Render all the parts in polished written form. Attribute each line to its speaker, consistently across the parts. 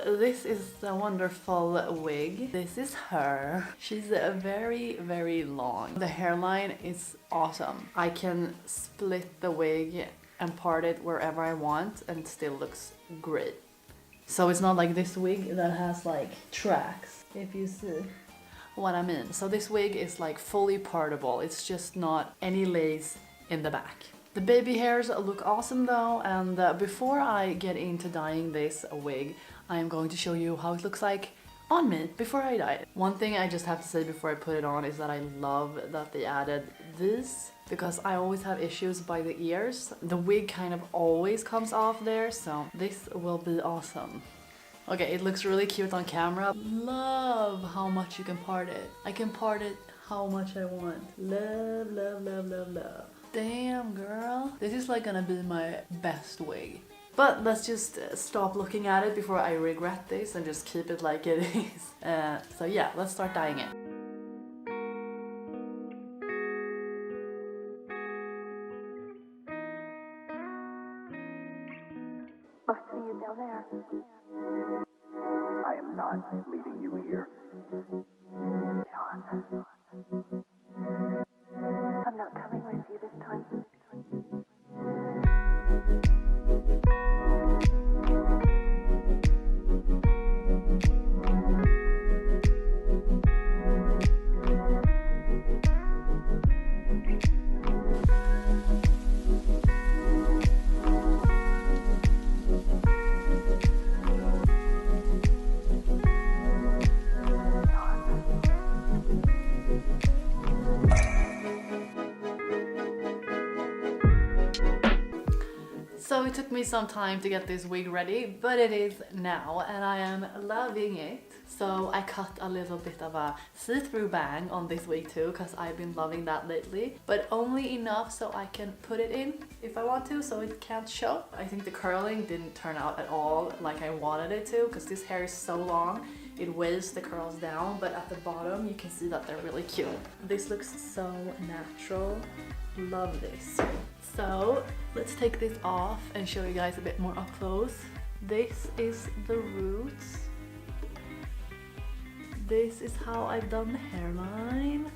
Speaker 1: This is a wonderful wig. This is her. She's very, very long. The hairline is awesome. I can split the wig and part it wherever I want and it still looks great. So it's not like this wig that has like tracks, if you see what I mean. So this wig is like fully partable. It's just not any lace in the back. The baby hairs look awesome though, and before I get into dyeing this wig, I am going to show you how it looks like on me before I dye it. One thing I just have to say before I put it on is that I love that they added these, because I always have issues by the ears. The wig kind of always comes off there, so this will be awesome. Okay, it looks really cute on camera. Love how much you can part it. I can part it how much I want. Love, love, love, love, love. Damn, girl. This is like gonna be my best wig. But let's just stop looking at it before I regret this and just keep it like it is. So yeah, let's start dyeing it.
Speaker 2: I'll see you down there. I am not leaving you here. John. I'm not coming with you this time.
Speaker 1: So it took me some time to get this wig ready, but it is now and I am loving it. So I cut a little bit of a see-through bang on this wig too, because I've been loving that lately, but only enough so I can put it in if I want to, so it can't show. I think the curling didn't turn out at all like I wanted it to, because this hair is so long. It weighs the curls down, but at the bottom you can see that they're really cute. This looks so natural. Love this. So let's take this off and show you guys a bit more up close. This is the roots. This is how I've done the hairline.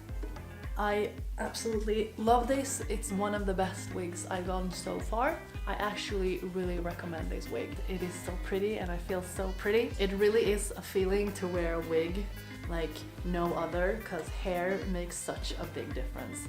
Speaker 1: I absolutely love this. It's one of the best wigs I've gotten so far. I actually really recommend this wig. It is so pretty and I feel so pretty. It really is a feeling to wear a wig like no other, because hair makes such a big difference.